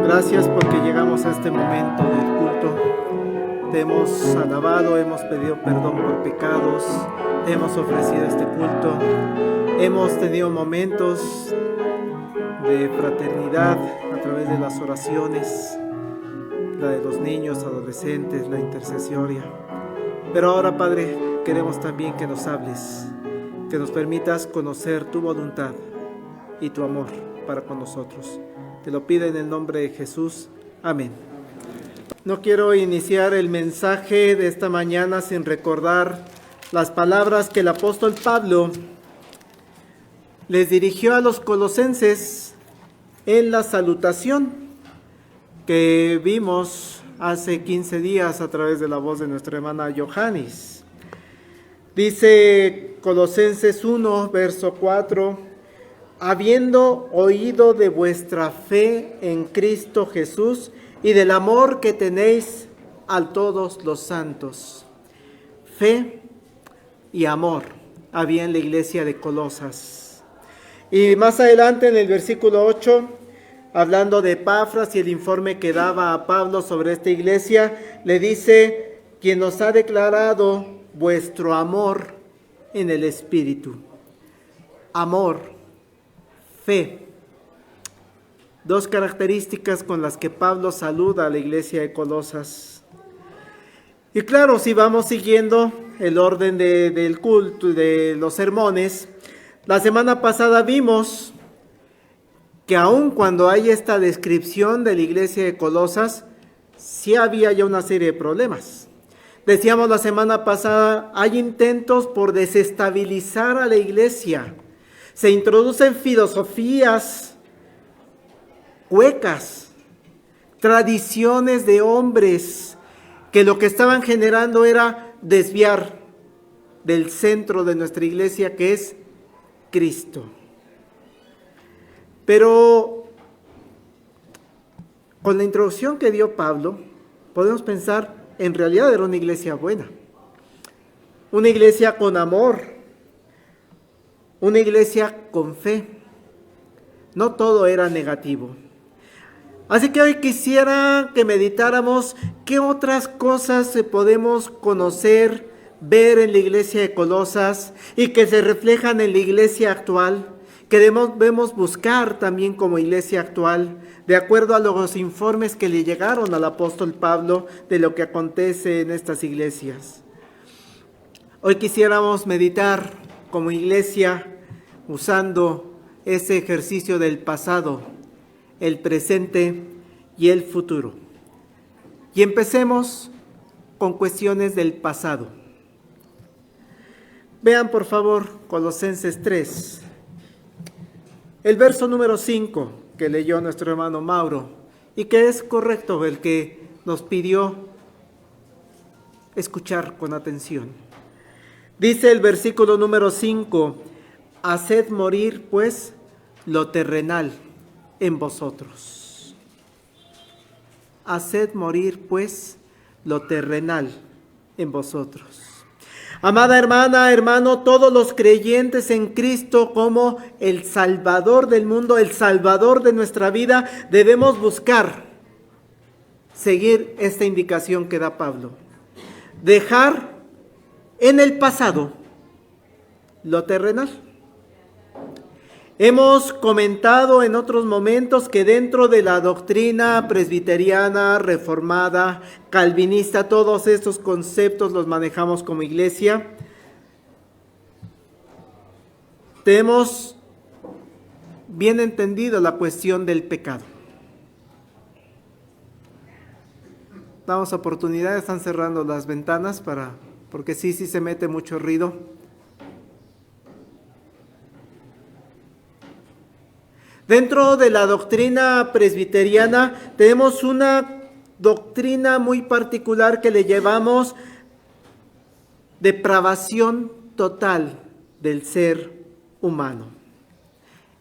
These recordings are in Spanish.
Gracias porque llegamos a este momento del culto. Te hemos alabado, hemos pedido perdón por pecados, te hemos ofrecido este culto. Hemos tenido momentos de fraternidad a través de las oraciones, la de los niños, adolescentes, la intercesoria. Pero ahora, Padre, queremos también que nos hables, que nos permitas conocer tu voluntad y tu amor para con nosotros. Te lo pido en el nombre de Jesús. Amén. No quiero iniciar el mensaje de esta mañana sin recordar las palabras que el apóstol Pablo les dirigió a los colosenses en la salutación que vimos hace 15 días a través de la voz de nuestra hermana Johannis. Dice Colosenses 1, verso 4: habiendo oído de vuestra fe en Cristo Jesús y del amor que tenéis a todos los santos. Fe y amor había en la iglesia de Colosas. Y más adelante en el versículo 8, hablando de Epafras y el informe que daba a Pablo sobre esta iglesia, le dice: quien nos ha declarado vuestro amor en el Espíritu. Amor, fe, dos características con las que Pablo saluda a la iglesia de Colosas. Y claro, si vamos siguiendo el orden del culto y de los sermones, la semana pasada vimos que aun cuando hay esta descripción de la iglesia de Colosas, sí había ya una serie de problemas. Decíamos la semana pasada, hay intentos por desestabilizar a la iglesia. Se introducen filosofías huecas, tradiciones de hombres que lo que estaban generando era desviar del centro de nuestra iglesia, que es Cristo. Pero con la introducción que dio Pablo, podemos pensar, en realidad era una iglesia buena, una iglesia con amor, una iglesia con fe. No todo era negativo. Así que hoy quisiera que meditáramos qué otras cosas podemos conocer, ver en la iglesia de Colosas y que se reflejan en la iglesia actual, que debemos buscar también como iglesia actual, de acuerdo a los informes que le llegaron al apóstol Pablo de lo que acontece en estas iglesias. Hoy quisiéramos meditar como iglesia usando ese ejercicio del pasado, el presente y el futuro. Y empecemos con cuestiones del pasado. Vean por favor Colosenses 3, el verso número 5 que leyó nuestro hermano Mauro y que es correcto, el que nos pidió escuchar con atención. Dice el versículo número 5: haced morir pues lo terrenal en vosotros. Haced morir pues lo terrenal en vosotros. Amada hermana, hermano, todos los creyentes en Cristo como el Salvador del mundo, el Salvador de nuestra vida, debemos buscar seguir esta indicación que da Pablo. Dejar en el pasado lo terrenal. Hemos comentado en otros momentos que dentro de la doctrina presbiteriana, reformada, calvinista, todos estos conceptos los manejamos como iglesia. Tenemos bien entendido la cuestión del pecado. Damos oportunidad, están cerrando las ventanas porque sí se mete mucho ruido. Dentro de la doctrina presbiteriana tenemos una doctrina muy particular que le llamamos depravación total del ser humano.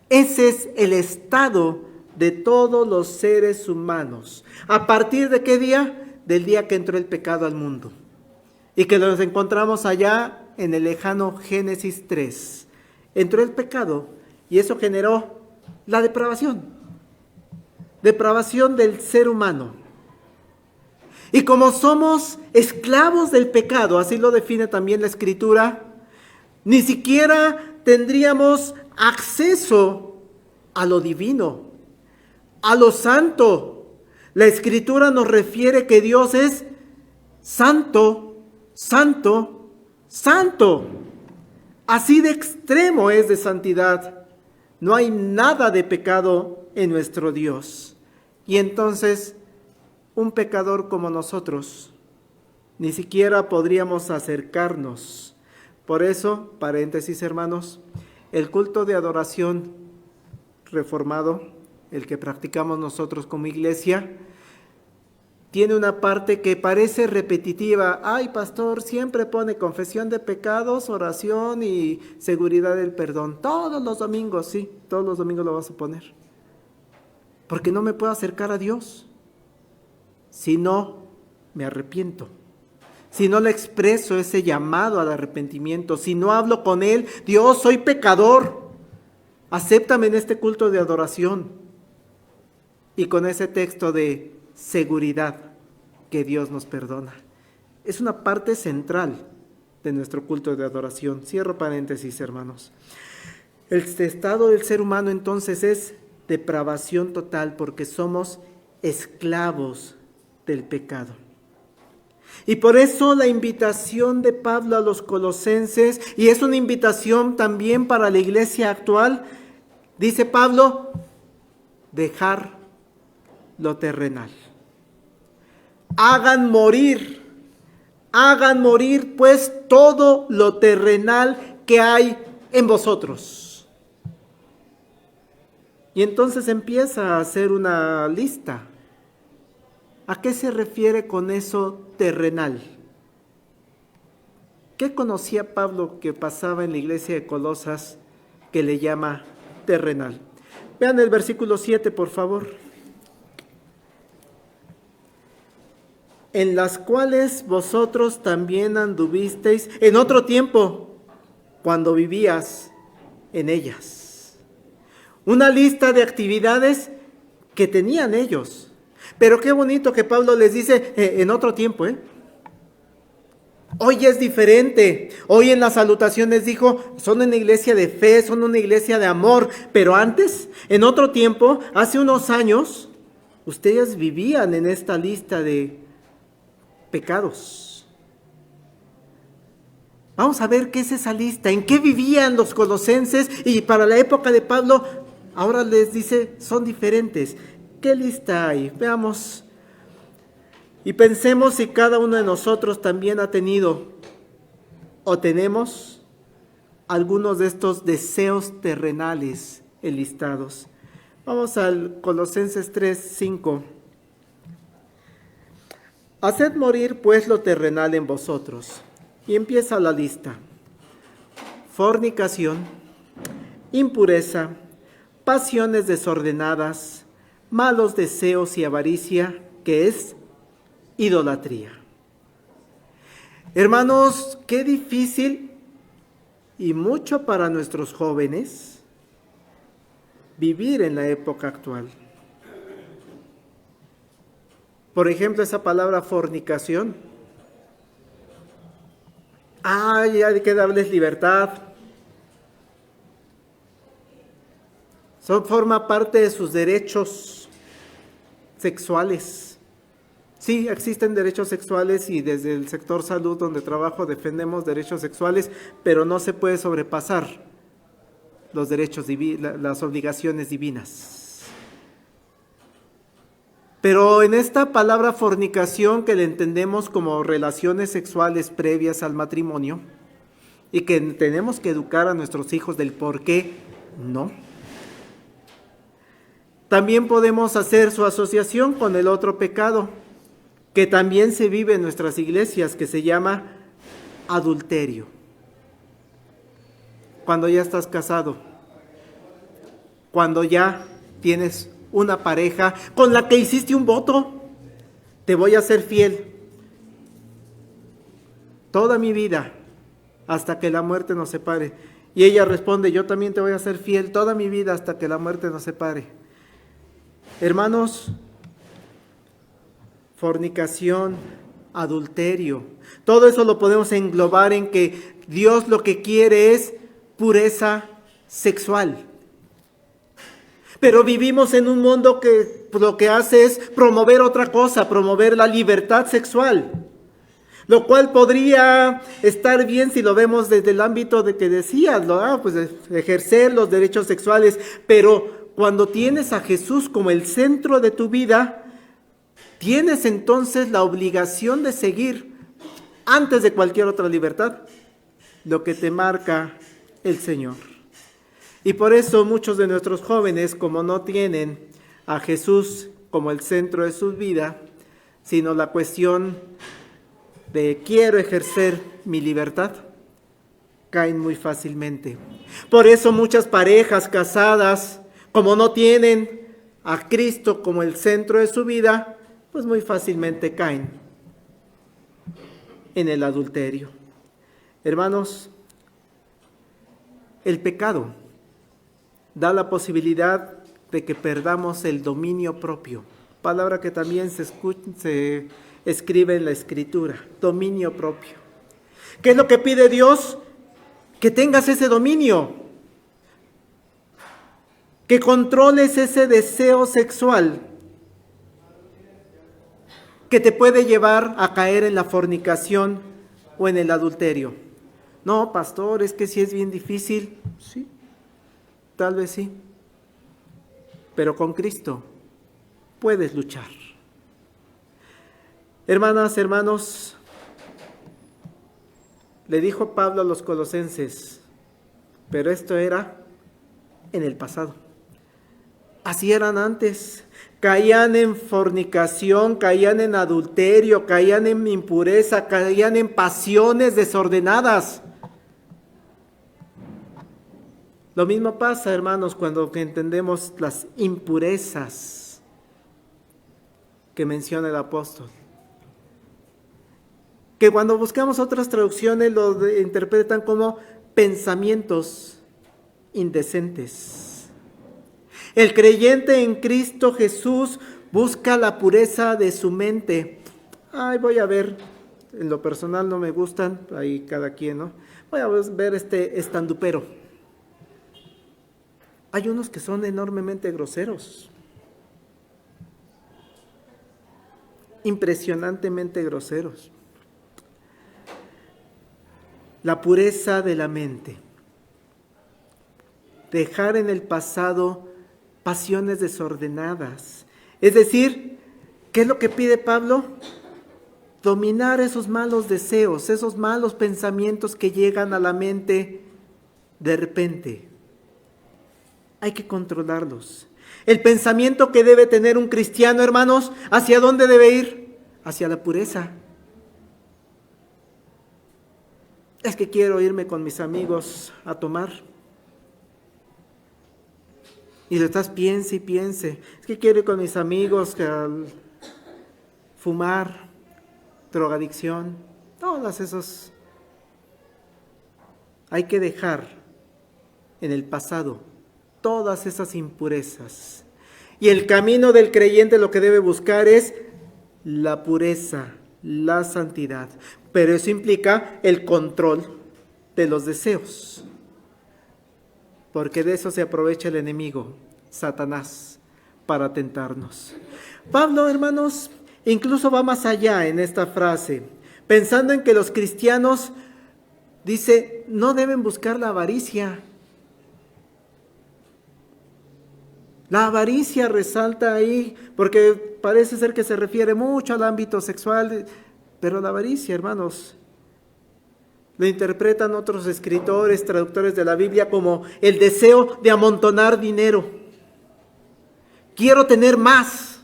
Ese es el estado de todos los seres humanos. ¿A partir de qué día? Del día que entró el pecado al mundo. Y que nos encontramos allá en el lejano Génesis 3. Entró el pecado y eso generó la depravación del ser humano. Y como somos esclavos del pecado, así lo define también la Escritura, ni siquiera tendríamos acceso a lo divino, a lo santo. La Escritura nos refiere que Dios es santo, santo, santo. Así de extremo es de santidad. No hay nada de pecado en nuestro Dios. Y entonces, un pecador como nosotros, ni siquiera podríamos acercarnos. Por eso, paréntesis hermanos, el culto de adoración reformado, el que practicamos nosotros como iglesia, tiene una parte que parece repetitiva. Ay, pastor, siempre pone confesión de pecados, oración y seguridad del perdón. Todos los domingos, sí, todos los domingos lo vas a poner. Porque no me puedo acercar a Dios. Si no, me arrepiento. Si no le expreso ese llamado al arrepentimiento. Si no hablo con Él, Dios, soy pecador. Acéptame en este culto de adoración. Y con ese texto de seguridad que Dios nos perdona. Es una parte central de nuestro culto de adoración. Cierro paréntesis, hermanos. El estado del ser humano entonces es depravación total porque somos esclavos del pecado. Y por eso la invitación de Pablo a los colosenses, y es una invitación también para la iglesia actual, dice Pablo, dejar lo terrenal. Hagan morir pues todo lo terrenal que hay en vosotros. Y entonces empieza a hacer una lista. ¿A qué se refiere con eso terrenal? ¿Qué conocía Pablo que pasaba en la iglesia de Colosas que le llama terrenal? Vean el versículo 7, por favor. En las cuales vosotros también anduvisteis en otro tiempo, cuando vivías en ellas. Una lista de actividades que tenían ellos. Pero qué bonito que Pablo les dice en otro tiempo, Hoy es diferente. Hoy en las salutaciones dijo, son una iglesia de fe, son una iglesia de amor. Pero antes, en otro tiempo, hace unos años, ustedes vivían en esta lista de pecados. Vamos a ver qué es esa lista, en qué vivían los colosenses, y para la época de Pablo, ahora les dice, son diferentes. ¿Qué lista hay? Veamos y pensemos si cada uno de nosotros también ha tenido o tenemos algunos de estos deseos terrenales enlistados. Vamos al Colosenses 3:5. Haced morir pues lo terrenal en vosotros. Y empieza la lista. Fornicación, impureza, pasiones desordenadas, malos deseos y avaricia, que es idolatría. Hermanos, qué difícil y mucho para nuestros jóvenes vivir en la época actual. Por ejemplo, esa palabra fornicación. Hay que darles libertad. Forma parte de sus derechos sexuales. Sí, existen derechos sexuales y desde el sector salud donde trabajo defendemos derechos sexuales, pero no se puede sobrepasar los derechos las obligaciones divinas. Pero en esta palabra fornicación, que le entendemos como relaciones sexuales previas al matrimonio y que tenemos que educar a nuestros hijos del por qué no, también podemos hacer su asociación con el otro pecado que también se vive en nuestras iglesias, que se llama adulterio. Cuando ya estás casado, cuando ya tienes una pareja con la que hiciste un voto, te voy a ser fiel toda mi vida hasta que la muerte nos separe. Y ella responde, yo también te voy a ser fiel toda mi vida hasta que la muerte nos separe. Hermanos, fornicación, adulterio, todo eso lo podemos englobar en que Dios lo que quiere es pureza sexual. Pero vivimos en un mundo que lo que hace es promover otra cosa, promover la libertad sexual, lo cual podría estar bien si lo vemos desde el ámbito de que decías, pues ejercer los derechos sexuales, pero cuando tienes a Jesús como el centro de tu vida, tienes entonces la obligación de seguir, antes de cualquier otra libertad, lo que te marca el Señor. Y por eso muchos de nuestros jóvenes, como no tienen a Jesús como el centro de su vida, sino la cuestión de quiero ejercer mi libertad, caen muy fácilmente. Por eso muchas parejas casadas, como no tienen a Cristo como el centro de su vida, pues muy fácilmente caen en el adulterio. Hermanos, el pecado da la posibilidad de que perdamos el dominio propio, palabra que también se escribe en la Escritura, dominio propio. ¿Qué es lo que pide Dios? Que tengas ese dominio, que controles ese deseo sexual que te puede llevar a caer en la fornicación o en el adulterio. No, pastor, es que sí es bien difícil. Sí, tal vez sí. Pero con Cristo puedes luchar. Hermanas, hermanos, le dijo Pablo a los colosenses, pero esto era en el pasado. Así eran antes. Caían en fornicación, caían en adulterio, caían en impureza, caían en pasiones desordenadas. Lo mismo pasa, hermanos, cuando entendemos las impurezas que menciona el apóstol. Que cuando buscamos otras traducciones lo interpretan como pensamientos indecentes. El creyente en Cristo Jesús busca la pureza de su mente. Voy a ver, en lo personal no me gustan, ahí cada quien, ¿no? Voy a ver este estandupero. Hay unos que son enormemente groseros, impresionantemente groseros. La pureza de la mente. Dejar en el pasado pasiones desordenadas. Es decir, ¿qué es lo que pide Pablo? Dominar esos malos deseos, esos malos pensamientos que llegan a la mente de repente. Hay que controlarlos. El pensamiento que debe tener un cristiano, hermanos, ¿hacia dónde debe ir? Hacia la pureza. Es que quiero irme con mis amigos a tomar. Y lo estás piense y piense. Es que quiero ir con mis amigos a fumar, drogadicción, todas esas. Hay que dejar en el pasado todas esas impurezas. Y el camino del creyente lo que debe buscar es la pureza, la santidad. Pero eso implica el control de los deseos. porque de eso se aprovecha el enemigo, Satanás, para tentarnos. Pablo, hermanos, incluso va más allá en esta frase, pensando en que los cristianos, dice, no deben buscar la avaricia. La avaricia resalta ahí, porque parece ser que se refiere mucho al ámbito sexual, pero la avaricia, hermanos, lo interpretan otros escritores, traductores de la Biblia como el deseo de amontonar dinero. Quiero tener más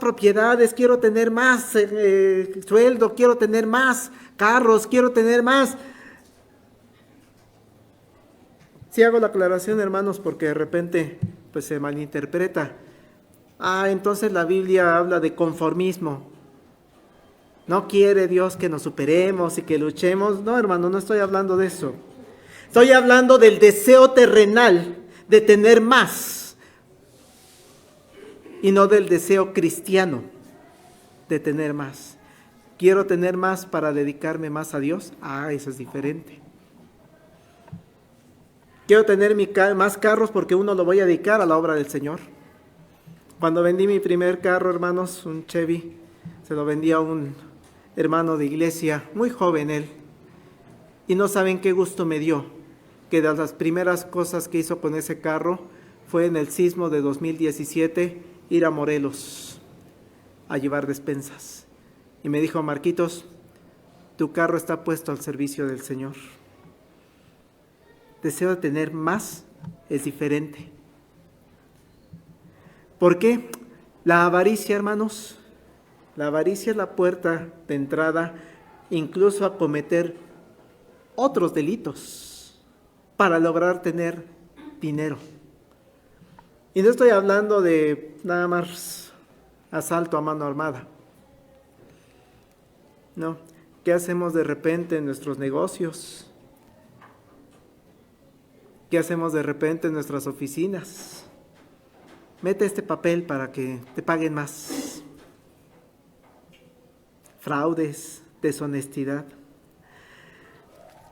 propiedades, quiero tener más sueldo, quiero tener más carros, quiero tener más. Sí hago la aclaración, hermanos, porque de repente pues se malinterpreta. Entonces la Biblia habla de conformismo. No quiere Dios que nos superemos y que luchemos. No, hermano, no estoy hablando de eso. Estoy hablando del deseo terrenal de tener más y no del deseo cristiano de tener más. Quiero tener más para dedicarme más a Dios. Eso es diferente. Quiero tener más carros porque uno lo voy a dedicar a la obra del Señor. Cuando vendí mi primer carro, hermanos, un Chevy, se lo vendí a un hermano de iglesia, muy joven él. Y no saben qué gusto me dio, que de las primeras cosas que hizo con ese carro fue en el sismo de 2017, ir a Morelos a llevar despensas. Y me dijo, Marquitos, tu carro está puesto al servicio del Señor. Deseo de tener más es diferente. ¿Por qué? La avaricia, hermanos, la avaricia es la puerta de entrada incluso a cometer otros delitos para lograr tener dinero. Y no estoy hablando de nada más asalto a mano armada. No, ¿qué hacemos de repente en nuestros negocios? ¿Qué hacemos de repente en nuestras oficinas? Mete este papel para que te paguen más. Fraudes, deshonestidad.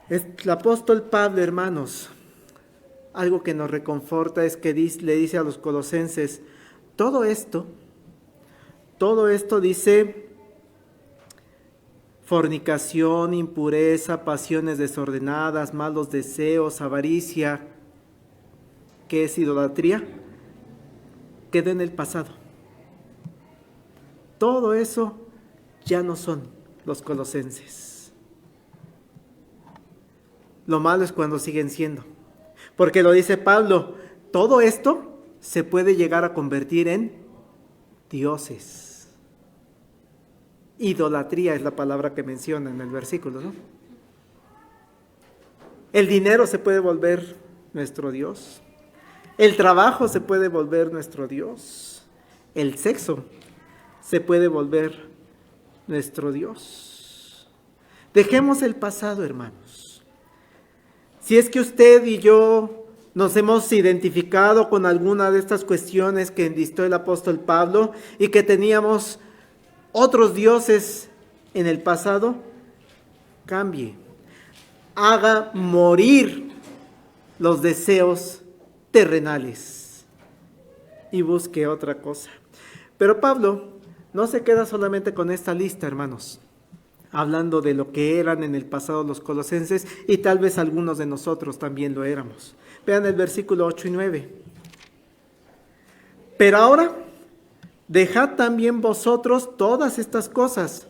El apóstol Pablo, hermanos, algo que nos reconforta es que le dice a los colosenses, todo esto dice, fornicación, impureza, pasiones desordenadas, malos deseos, avaricia, ¿qué es idolatría? Queda en el pasado. Todo eso ya no son los colosenses. Lo malo es cuando siguen siendo. Porque lo dice Pablo, todo esto se puede llegar a convertir en dioses. Idolatría es la palabra que menciona en el versículo, ¿no? El dinero se puede volver nuestro Dios. El trabajo se puede volver nuestro Dios. El sexo se puede volver nuestro Dios. Dejemos el pasado, hermanos. Si es que usted y yo nos hemos identificado con alguna de estas cuestiones que enlistó el apóstol Pablo y que teníamos otros dioses en el pasado, cambie. Haga morir los deseos terrenales y busque otra cosa. Pero Pablo no se queda solamente con esta lista, hermanos, hablando de lo que eran en el pasado los colosenses, y tal vez algunos de nosotros también lo éramos. Vean el versículo 8 y 9. Pero ahora, dejad también vosotros todas estas cosas,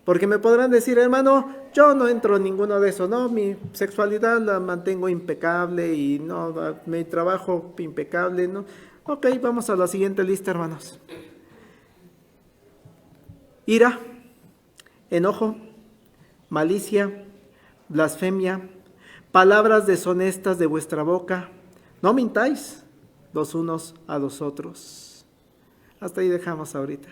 porque me podrán decir, hermano, yo no entro en ninguno de eso, no, mi sexualidad la mantengo impecable y no, mi trabajo impecable, no. Ok, vamos a la siguiente lista, hermanos. Ira, enojo, malicia, blasfemia, palabras deshonestas de vuestra boca. No mintáis los unos a los otros. Hasta ahí dejamos ahorita.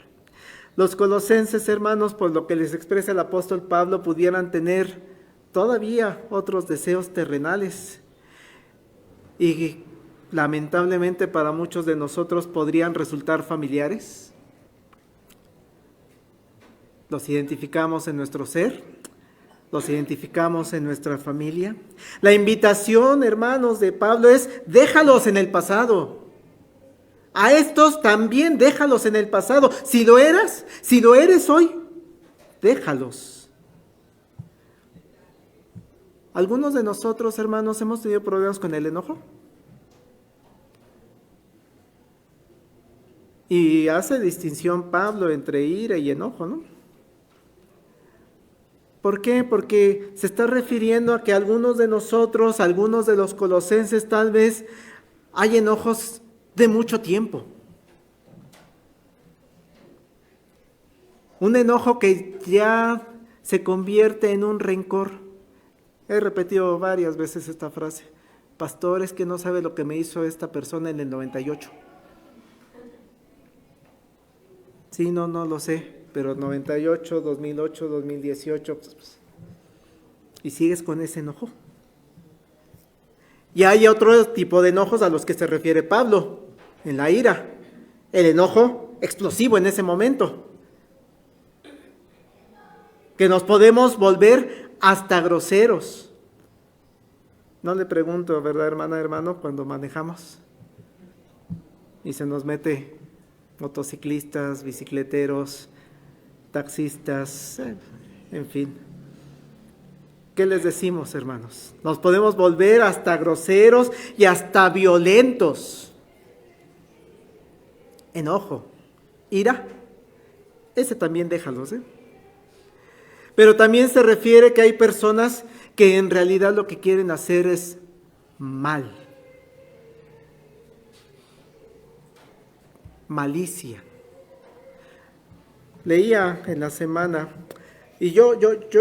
Los colosenses, hermanos, por lo que les expresa el apóstol Pablo, pudieran tener todavía otros deseos terrenales. Y lamentablemente para muchos de nosotros podrían resultar familiares. Los identificamos en nuestro ser, los identificamos en nuestra familia. La invitación, hermanos, de Pablo es: déjalos en el pasado. A estos también déjalos en el pasado. Si lo eres hoy, déjalos. Algunos de nosotros, hermanos, hemos tenido problemas con el enojo. Y hace distinción Pablo entre ira y enojo, ¿no? ¿Por qué? Porque se está refiriendo a que algunos de nosotros, algunos de los colosenses, tal vez hay enojos de mucho tiempo. Un enojo que ya se convierte en un rencor. He repetido varias veces esta frase. Pastor, es que no sabe lo que me hizo esta persona en el 98. Sí, no lo sé, pero 98, 2008, 2018, pues, y sigues con ese enojo. Y hay otro tipo de enojos a los que se refiere Pablo, en la ira, el enojo explosivo en ese momento, que nos podemos volver hasta groseros. No le pregunto, ¿verdad, hermana, hermano, cuando manejamos y se nos mete motociclistas, bicicleteros, taxistas, en fin? ¿Qué les decimos, hermanos? Nos podemos volver hasta groseros y hasta violentos. Enojo, ira, ese también déjalos, Pero también se refiere que hay personas que en realidad lo que quieren hacer es mal. Malicia. Leía en la semana, y yo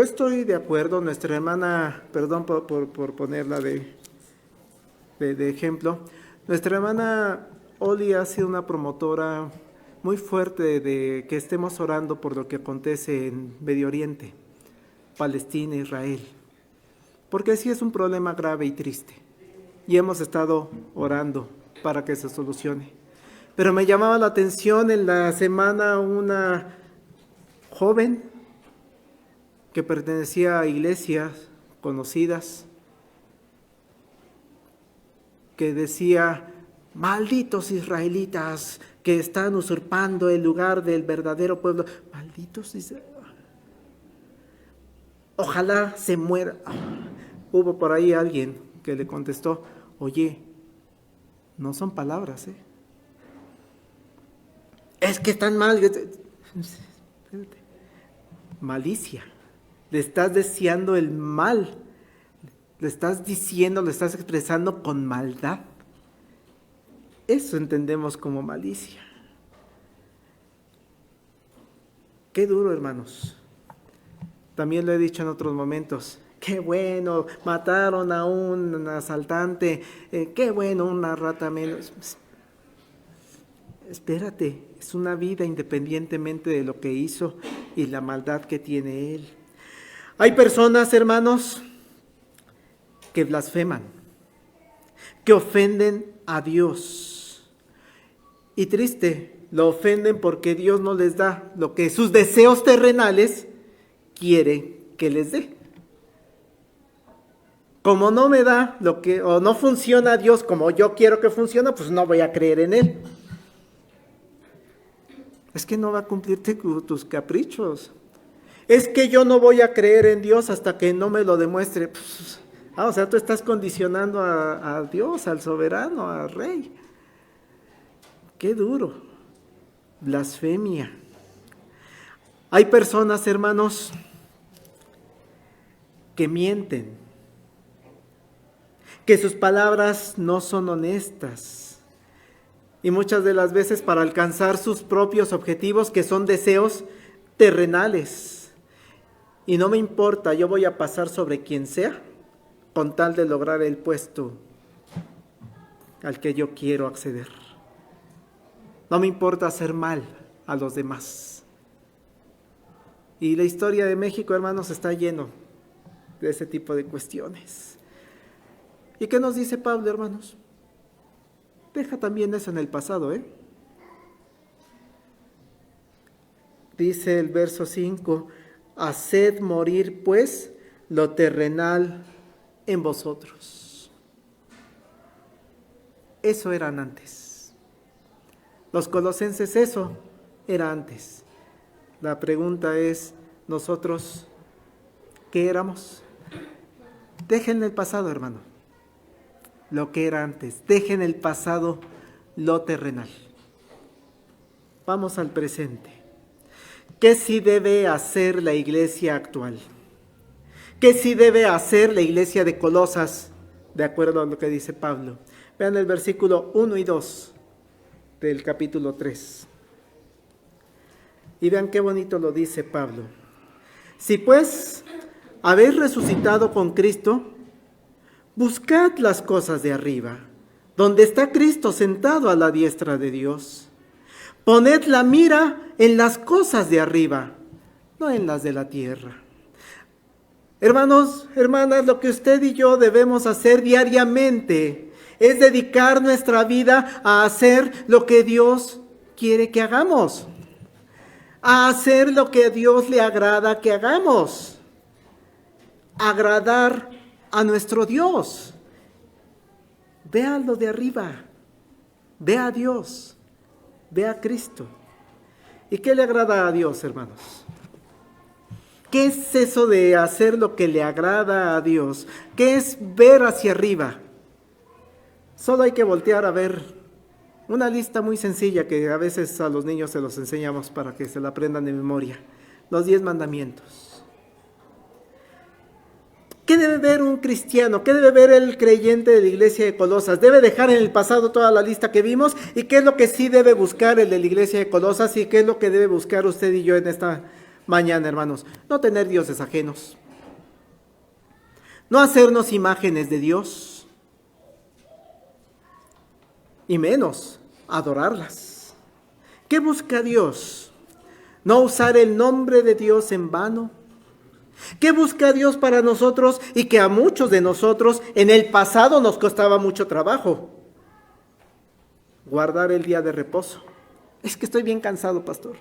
estoy de acuerdo, nuestra hermana, perdón por ponerla de ejemplo, nuestra hermana Oli ha sido una promotora muy fuerte de que estemos orando por lo que acontece en Medio Oriente, Palestina, Israel, porque sí es un problema grave y triste, y hemos estado orando para que se solucione. Pero me llamaba la atención en la semana una joven que pertenecía a iglesias conocidas, que decía: malditos israelitas que están usurpando el lugar del verdadero pueblo. Malditos israelitas. Ojalá se muera. Hubo por ahí alguien que le contestó: oye, no son palabras, es que están mal. Malicia. Le estás deseando el mal. Le estás diciendo, le estás expresando con maldad. Eso entendemos como malicia. Qué duro, hermanos. También lo he dicho en otros momentos. Qué bueno, mataron a un asaltante. Qué bueno, una rata menos. Espérate, es una vida independientemente de lo que hizo y la maldad que tiene él. Hay personas, hermanos, que blasfeman, que ofenden a Dios. Y triste, lo ofenden porque Dios no les da lo que sus deseos terrenales quieren que les dé. Como no me da lo que, o no funciona Dios como yo quiero que funcione, pues no voy a creer en Él. Es que no va a cumplirte tus caprichos. Es que yo no voy a creer en Dios hasta que no me lo demuestre. O sea, tú estás condicionando a Dios, al soberano, al rey. Qué duro. Blasfemia. Hay personas, hermanos, que mienten, que sus palabras no son honestas. Y muchas de las veces para alcanzar sus propios objetivos, que son deseos terrenales. Y no me importa, yo voy a pasar sobre quien sea, con tal de lograr el puesto al que yo quiero acceder. No me importa hacer mal a los demás. Y la historia de México, hermanos, está lleno de ese tipo de cuestiones. ¿Y qué nos dice Pablo, hermanos? Deja también eso en el pasado, Dice el verso 5, haced morir pues lo terrenal en vosotros. Eso eran antes. Los colosenses, eso era antes. La pregunta es, ¿nosotros qué éramos? Dejen el pasado, hermano, lo que era antes. Dejen el pasado, lo terrenal. Vamos al presente. ¿Qué sí debe hacer la iglesia actual? ¿Qué sí debe hacer la iglesia de Colosas, de acuerdo a lo que dice Pablo? Vean el versículo 1 y 2 del capítulo 3. Y vean qué bonito lo dice Pablo. Si pues habéis resucitado con Cristo, buscad las cosas de arriba, donde está Cristo sentado a la diestra de Dios. Poned la mira en las cosas de arriba, no en las de la tierra. Hermanos, hermanas, lo que usted y yo debemos hacer diariamente es dedicar nuestra vida a hacer lo que Dios quiere que hagamos, a hacer lo que a Dios le agrada que hagamos, agradar a nuestro Dios. Vea lo de arriba, vea a Dios, vea a Cristo. ¿Y qué le agrada a Dios, hermanos? ¿Qué es eso de hacer lo que le agrada a Dios? ¿Qué es ver hacia arriba? Solo hay que voltear a ver una lista muy sencilla que a veces a los niños se los enseñamos para que se la aprendan de memoria. Los 10 mandamientos. ¿Qué debe ver un cristiano? ¿Qué debe ver el creyente de la iglesia de Colosas? Debe dejar en el pasado toda la lista que vimos. ¿Y qué es lo que sí debe buscar el de la iglesia de Colosas? ¿Y qué es lo que debe buscar usted y yo en esta mañana, hermanos? No tener dioses ajenos. No hacernos imágenes de Dios. Y menos adorarlas. ¿Qué busca Dios? No usar el nombre de Dios en vano. ¿Qué busca Dios para nosotros y que a muchos de nosotros en el pasado nos costaba mucho trabajo? Guardar el día de reposo. Es que estoy bien cansado, pastor.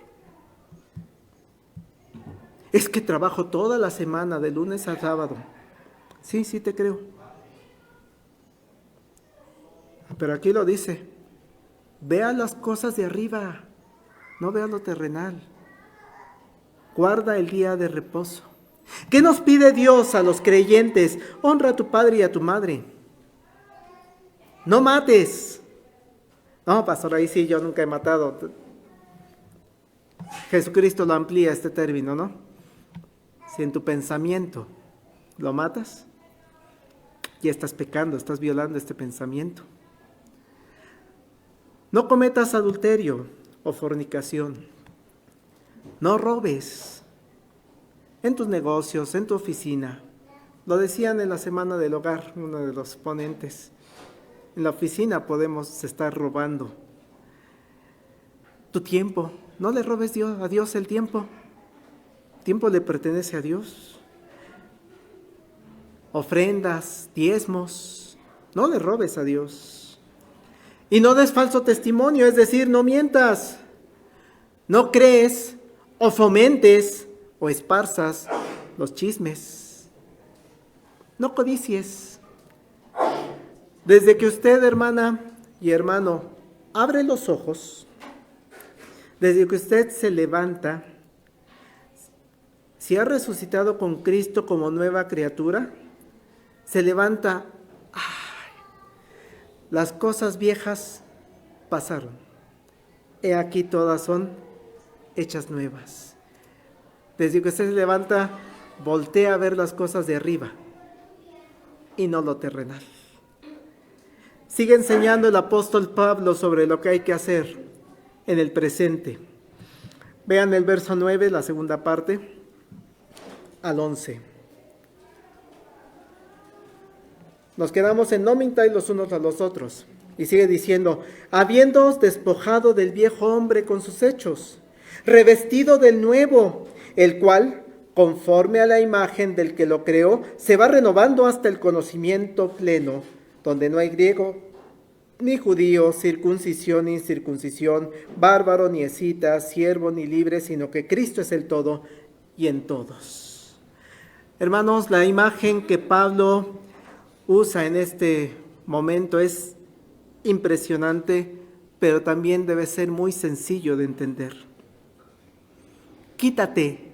Es que trabajo toda la semana, de lunes a sábado. Sí, sí te creo. Pero aquí lo dice. Vea las cosas de arriba, no vea lo terrenal. Guarda el día de reposo. ¿Qué nos pide Dios a los creyentes? Honra a tu padre y a tu madre. No mates. No, pastor, ahí sí yo nunca he matado. Jesucristo lo amplía este término, ¿no? Si en tu pensamiento lo matas, ya estás pecando, estás violando este pensamiento. No cometas adulterio o fornicación. No robes en tus negocios, en tu oficina. Lo decían en la Semana del Hogar, uno de los ponentes. En la oficina podemos estar robando tu tiempo. No le robes a Dios el tiempo. El tiempo le pertenece a Dios. Ofrendas, diezmos, no le robes a Dios. Y no des falso testimonio, es decir, no mientas. No crees o fomentes o esparzas los chismes. No codicies. Desde que usted, hermana y hermano, abre los ojos, desde que usted se levanta, si ha resucitado con Cristo como nueva criatura, se levanta, las cosas viejas pasaron. He aquí todas son hechas nuevas. Desde que usted se levanta, voltea a ver las cosas de arriba y no lo terrenal. Sigue enseñando el apóstol Pablo sobre lo que hay que hacer en el presente. Vean el verso 9, la segunda parte, al 11. Nos quedamos en no mintáis los unos a los otros. Y sigue diciendo, habiéndoos despojado del viejo hombre con sus hechos, revestido del nuevo, el cual, conforme a la imagen del que lo creó, se va renovando hasta el conocimiento pleno, donde no hay griego ni judío, circuncisión ni incircuncisión, bárbaro ni escita, siervo ni libre, sino que Cristo es el todo y en todos. Hermanos, la imagen que Pablo usa en este momento es impresionante, pero también debe ser muy sencillo de entender. Quítate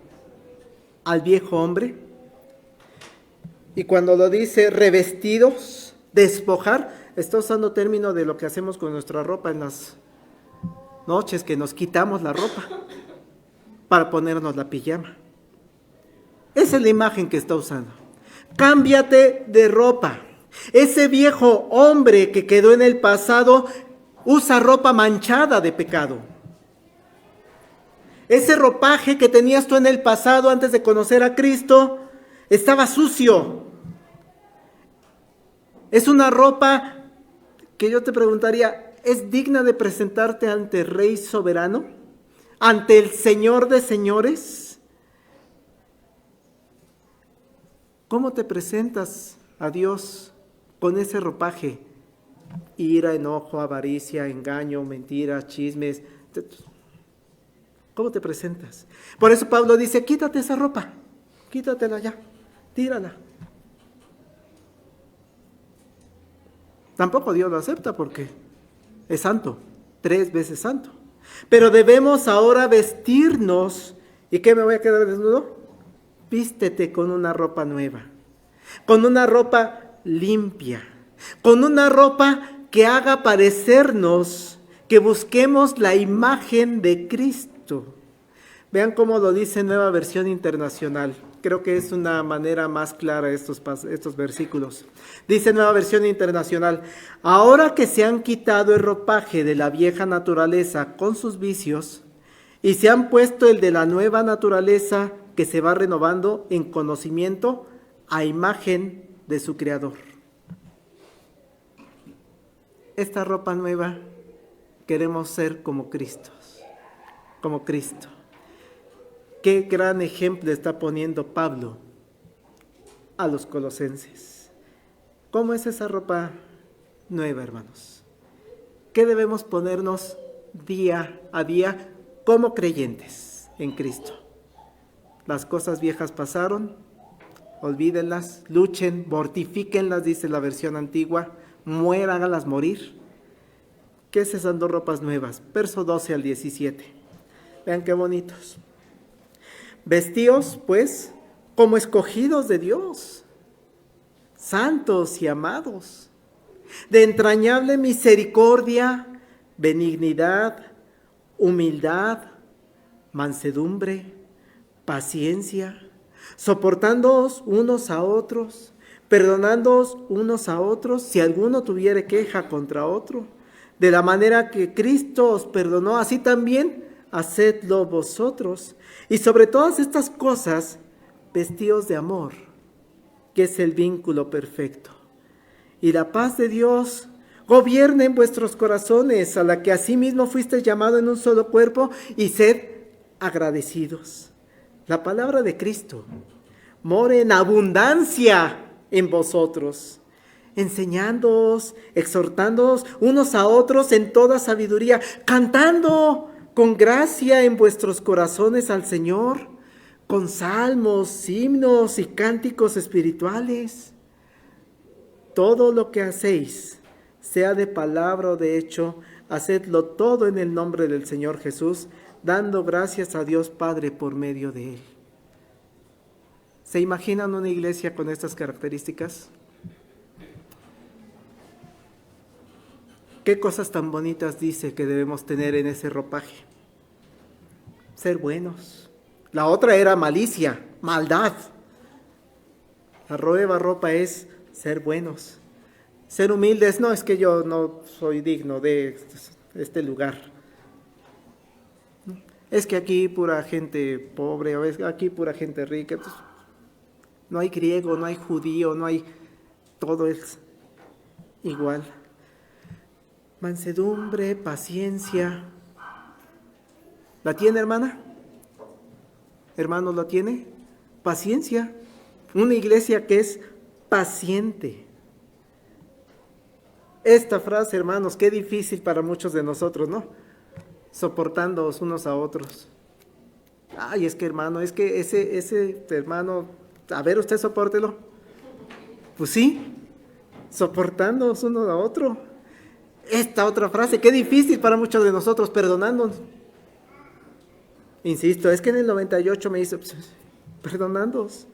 al viejo hombre, y cuando lo dice revestidos, despojar, está usando término de lo que hacemos con nuestra ropa en las noches, que nos quitamos la ropa para ponernos la pijama. Esa es la imagen que está usando. Cámbiate de ropa. Ese viejo hombre que quedó en el pasado usa ropa manchada de pecado. Ese ropaje que tenías tú en el pasado antes de conocer a Cristo estaba sucio. Es una ropa que yo te preguntaría, ¿es digna de presentarte ante el Rey soberano? ¿Ante el Señor de señores? ¿Cómo te presentas a Dios con ese ropaje? Ira, enojo, avaricia, engaño, mentira, chismes. ¿Cómo te presentas? Por eso Pablo dice, quítate esa ropa, quítatela ya, tírala. Tampoco Dios lo acepta porque es santo, 3 veces santo. Pero debemos ahora vestirnos. ¿Y qué, me voy a quedar desnudo? Vístete con una ropa nueva, con una ropa limpia, con una ropa que haga parecernos, que busquemos la imagen de Cristo. Vean cómo lo dice Nueva Versión Internacional. Creo que es una manera más clara estos versículos. Dice Nueva Versión Internacional: ahora que se han quitado el ropaje de la vieja naturaleza con sus vicios y se han puesto el de la nueva naturaleza que se va renovando en conocimiento a imagen de su Creador. Esta ropa nueva queremos ser como Cristo, como Cristo. Qué gran ejemplo está poniendo Pablo a los colosenses. ¿Cómo es esa ropa nueva, hermanos? ¿Qué debemos ponernos día a día como creyentes en Cristo? Las cosas viejas pasaron, olvídenlas, luchen, mortifíquenlas, dice la versión antigua, mueran, háganlas morir. ¿Qué es esas 2 ropas nuevas? Verso 12 al 17. Vean qué bonitos. Vestíos, pues, como escogidos de Dios, santos y amados, de entrañable misericordia, benignidad, humildad, mansedumbre, paciencia, soportándoos unos a otros, perdonándoos unos a otros si alguno tuviere queja contra otro. De la manera que Cristo os perdonó, así también hacedlo vosotros. Y sobre todas estas cosas, vestíos de amor, que es el vínculo perfecto. Y la paz de Dios gobierne en vuestros corazones, a la que asimismo fuisteis llamados en un solo cuerpo, y sed agradecidos. La palabra de Cristo more en abundancia en vosotros, enseñándoos, exhortándoos unos a otros en toda sabiduría, cantando con gracia en vuestros corazones al Señor, con salmos, himnos y cánticos espirituales. Todo lo que hacéis, sea de palabra o de hecho, hacedlo todo en el nombre del Señor Jesús, dando gracias a Dios Padre por medio de Él. ¿Se imaginan una iglesia con estas características? ¿Qué cosas tan bonitas dice que debemos tener en ese ropaje? Ser buenos. La otra era malicia, maldad. La nueva ropa es ser buenos. Ser humildes, no, es que yo no soy digno de este lugar. Es que aquí pura gente pobre, o es aquí pura gente rica. Entonces, no hay griego, no hay judío, no hay... todo es igual. Mansedumbre, paciencia. ¿La tiene, hermana? ¿Hermano, la tiene? Paciencia. Una iglesia que es paciente. Esta frase, hermanos, qué difícil para muchos de nosotros, ¿no? Soportándoos unos a otros. Ay, es que hermano, es que ese hermano A ver, usted sopórtelo. Pues sí, soportándonos uno a otro. Esta otra frase, qué difícil para muchos de nosotros, perdonándonos. Insisto, es que en el 98 me dice, pues, perdonándonos.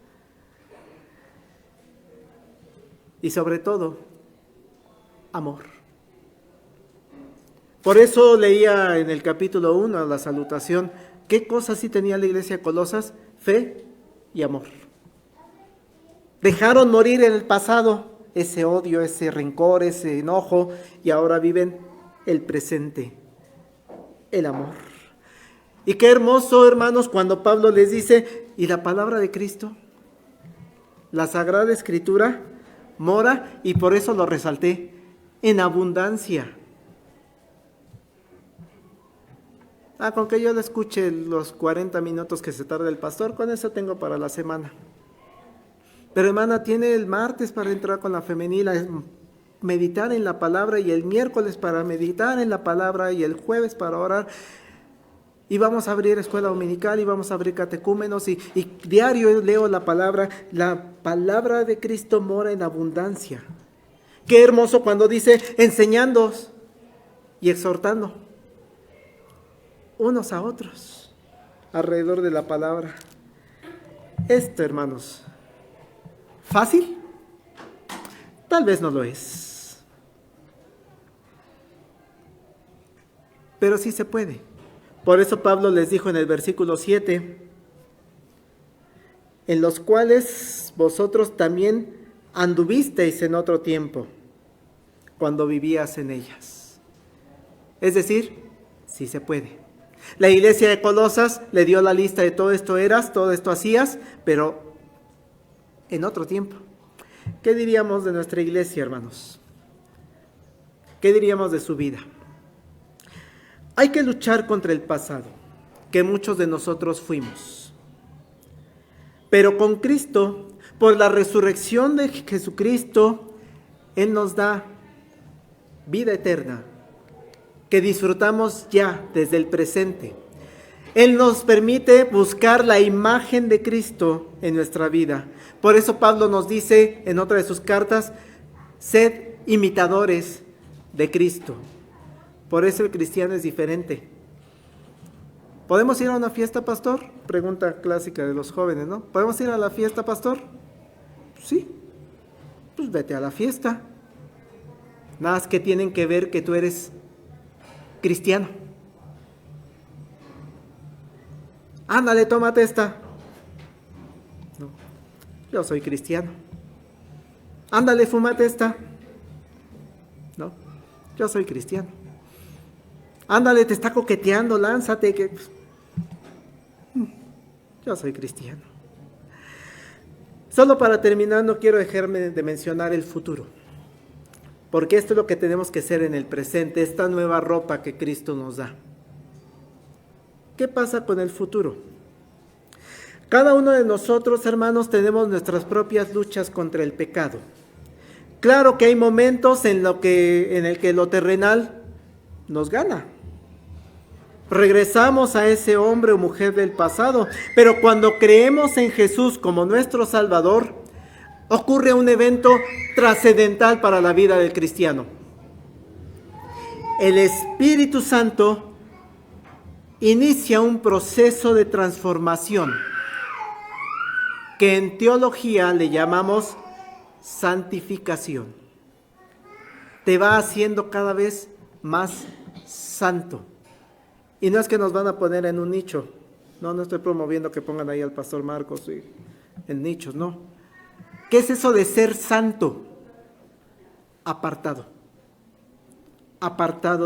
Y sobre todo, amor. Por eso leía en el capítulo 1, la salutación, ¿qué cosas sí tenía la iglesia de Colosas? Fe y amor. Dejaron morir en el pasado ese odio, ese rencor, ese enojo, y ahora viven el presente, el amor. Y qué hermoso, hermanos, cuando Pablo les dice, ¿y la palabra de Cristo? La Sagrada Escritura mora, y por eso lo resalté, en abundancia. Con que yo le escuche los 40 minutos que se tarda el pastor, con eso tengo para la semana. Pero hermana, tiene el martes para entrar con la femenina, meditar en la palabra, y el miércoles para meditar en la palabra, y el jueves para orar. Y vamos a abrir escuela dominical, y vamos a abrir catecúmenos, y diario leo la palabra. La palabra de Cristo mora en abundancia. Qué hermoso cuando dice, enseñándoos y exhortando unos a otros alrededor de la palabra. Esto, hermanos, ¿fácil? Tal vez no lo es. Pero sí se puede. Por eso Pablo les dijo en el versículo 7, en los cuales vosotros también anduvisteis en otro tiempo, cuando vivías en ellas. Es decir, sí se puede. La iglesia de Colosas le dio la lista de todo esto eras, todo esto hacías, pero en otro tiempo. ¿Qué diríamos de nuestra iglesia, hermanos? ¿Qué diríamos de su vida? Hay que luchar contra el pasado, que muchos de nosotros fuimos. Pero con Cristo, por la resurrección de Jesucristo, Él nos da vida eterna, que disfrutamos ya desde el presente. Él nos permite buscar la imagen de Cristo en nuestra vida. Por eso Pablo nos dice en otra de sus cartas, sed imitadores de Cristo. Por eso el cristiano es diferente. ¿Podemos ir a una fiesta, pastor? Pregunta clásica de los jóvenes, ¿no? ¿Podemos ir a la fiesta, pastor? Sí. Pues vete a la fiesta. Nada más que tienen que ver que tú eres cristiano. Ándale, tómate esta. No, yo soy cristiano. Ándale, fúmate esta. No, yo soy cristiano. Ándale, te está coqueteando, lánzate. Que yo soy cristiano. Solo para terminar, no quiero dejarme de mencionar el futuro, porque esto es lo que tenemos que ser en el presente, esta nueva ropa que Cristo nos da. ¿Qué pasa con el futuro? Cada uno de nosotros, hermanos, tenemos nuestras propias luchas contra el pecado. Claro que hay momentos en el que lo terrenal nos gana. Regresamos a ese hombre o mujer del pasado, pero cuando creemos en Jesús como nuestro Salvador, ocurre un evento trascendental para la vida del cristiano. El Espíritu Santo inicia un proceso de transformación que en teología le llamamos santificación. Te va haciendo cada vez más santo. Y no es que nos van a poner en un nicho. No estoy promoviendo que pongan ahí al pastor Marcos en nichos, no. ¿Qué es eso de ser santo? Apartado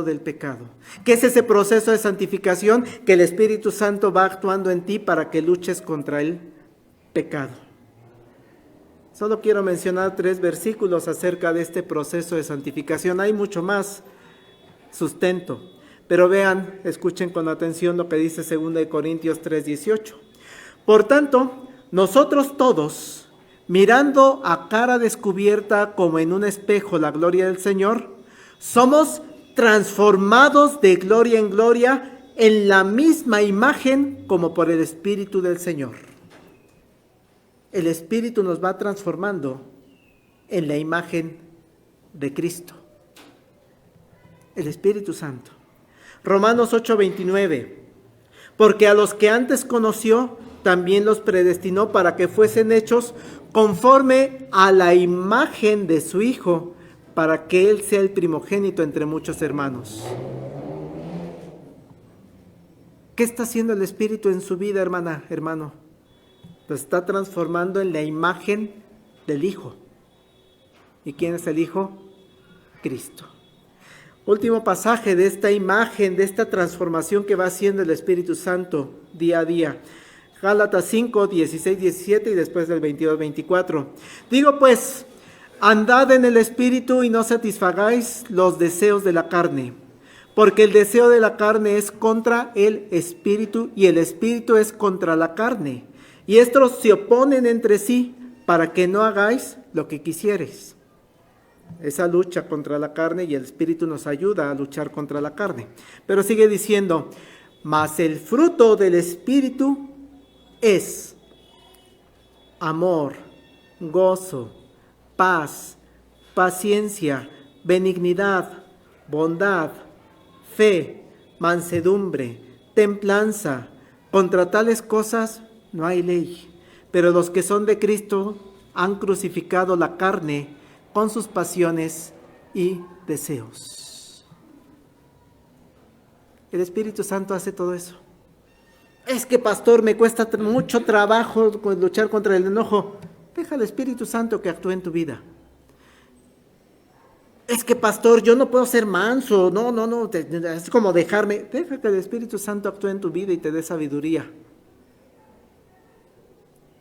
del pecado. ¿Qué es ese proceso de santificación? Que el Espíritu Santo va actuando en ti para que luches contra el pecado. Solo quiero mencionar 3 versículos acerca de este proceso de santificación. Hay mucho más sustento, pero vean, escuchen con atención lo que dice 2 Corintios 3:18. Por tanto, nosotros todos, mirando a cara descubierta como en un espejo la gloria del Señor, somos transformados de gloria en gloria en la misma imagen como por el Espíritu del Señor. el Espíritu nos va transformando en la imagen de Cristo. El Espíritu Santo. Romanos 8:29. Porque a los que antes conoció, también los predestinó para que fuesen hechos conforme a la imagen de su Hijo, para que Él sea el primogénito entre muchos hermanos. ¿Qué está haciendo el Espíritu en su vida, hermana, hermano? Lo está transformando en la imagen del Hijo. ¿Y quién es el Hijo? Cristo. Último pasaje de esta imagen, de esta transformación que va haciendo el Espíritu Santo día a día. Gálatas 5, 16, 17 y después del 22, 24. Digo pues, andad en el Espíritu y no satisfagáis los deseos de la carne. Porque el deseo de la carne es contra el Espíritu y el Espíritu es contra la carne. Y estos se oponen entre sí para que no hagáis lo que quisiereis. Esa lucha contra la carne y el Espíritu nos ayuda a luchar contra la carne. Pero sigue diciendo, mas el fruto del Espíritu es amor, gozo, paz, paciencia, benignidad, bondad, fe, mansedumbre, templanza. Contra tales cosas no hay ley. Pero los que son de Cristo han crucificado la carne con sus pasiones y deseos. El Espíritu Santo hace todo eso. Es que, pastor, me cuesta mucho trabajo luchar contra el enojo. Deja al Espíritu Santo que actúe en tu vida. Es que, pastor, yo no puedo ser manso. No, es como dejarme. Deja que el Espíritu Santo actúe en tu vida y te dé sabiduría.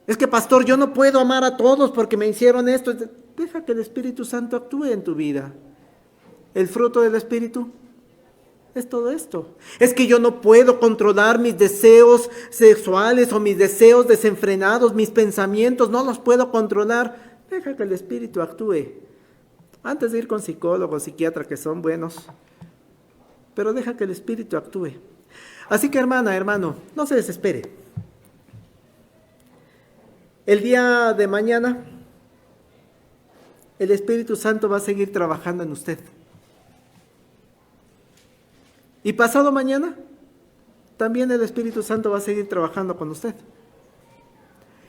Es que, pastor, yo no puedo amar a todos porque me hicieron esto. Deja que el Espíritu Santo actúe en tu vida. El fruto del Espíritu es todo esto. Es que yo no puedo controlar mis deseos sexuales o mis deseos desenfrenados, mis pensamientos, no los puedo controlar. Deja que el Espíritu actúe. Antes de ir con psicólogo o psiquiatra, que son buenos, pero deja que el Espíritu actúe. Así que, hermana, hermano, no se desespere. El día de mañana, el Espíritu Santo va a seguir trabajando en usted. Y pasado mañana, también el Espíritu Santo va a seguir trabajando con usted.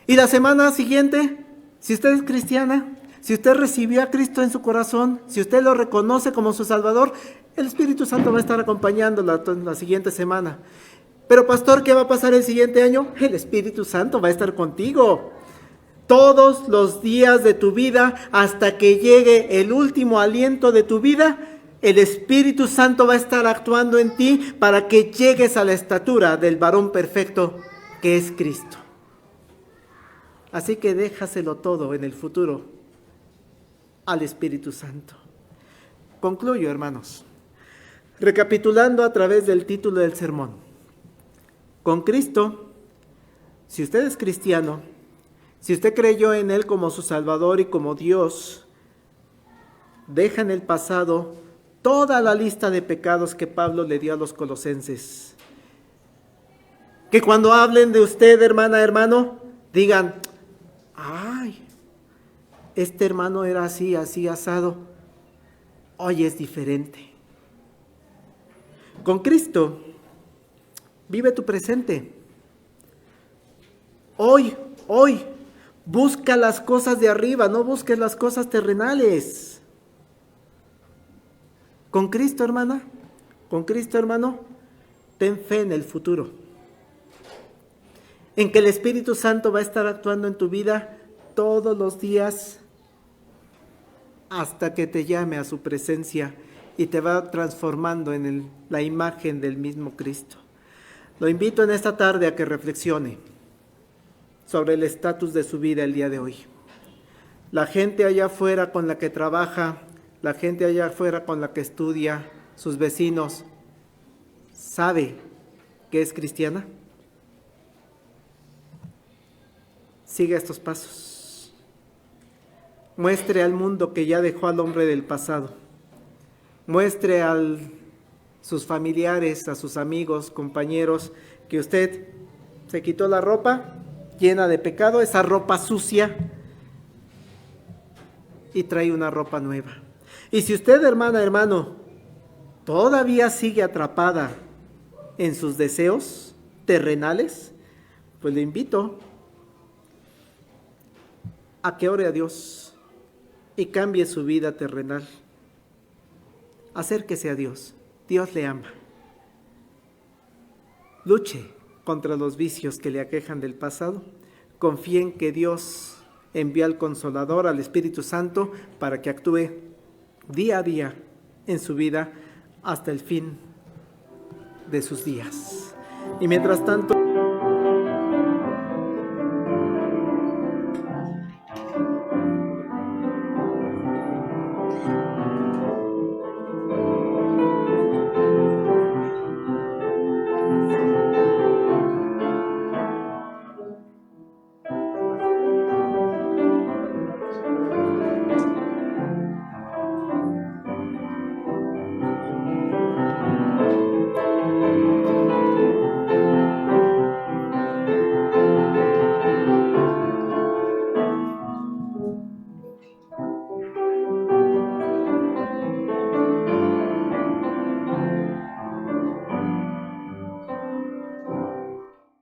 Y la semana siguiente, si usted es cristiana, si usted recibió a Cristo en su corazón, si usted lo reconoce como su Salvador, el Espíritu Santo va a estar acompañándola la siguiente semana. Pero, pastor, ¿qué va a pasar el siguiente año? El Espíritu Santo va a estar contigo todos los días de tu vida, hasta que llegue el último aliento de tu vida. El Espíritu Santo va a estar actuando en ti para que llegues a la estatura del varón perfecto que es Cristo. Así que déjaselo todo en el futuro al Espíritu Santo. Concluyo, hermanos, recapitulando a través del título del sermón. Con Cristo, si usted es cristiano, si usted creyó en Él como su Salvador y como Dios, deja en el pasado toda la lista de pecados que Pablo le dio a los colosenses. Que cuando hablen de usted, hermana, hermano, digan, ay, este hermano era así, así asado. Hoy es diferente. Con Cristo, vive tu presente. Hoy, busca las cosas de arriba, no busques las cosas terrenales. Con Cristo, hermana, con Cristo, hermano, ten fe en el futuro. En que el Espíritu Santo va a estar actuando en tu vida todos los días hasta que te llame a su presencia y te va transformando en la imagen del mismo Cristo. Lo invito en esta tarde a que reflexione sobre el estatus de su vida el día de hoy. La gente allá afuera con la que trabaja, la gente allá afuera con la que estudia, sus vecinos, ¿sabe que es cristiana? Siga estos pasos. Muestre al mundo que ya dejó al hombre del pasado. Muestre a sus familiares, a sus amigos, compañeros, que usted se quitó la ropa llena de pecado, esa ropa sucia, y trae una ropa nueva. Y si usted, hermana, hermano, todavía sigue atrapada en sus deseos terrenales, pues le invito a que ore a Dios y cambie su vida terrenal. Acérquese a Dios. Dios le ama. Luche contra los vicios que le aquejan del pasado. Confíe en que Dios envía al Consolador, al Espíritu Santo, para que actúe día a día en su vida hasta el fin de sus días. Y mientras tanto,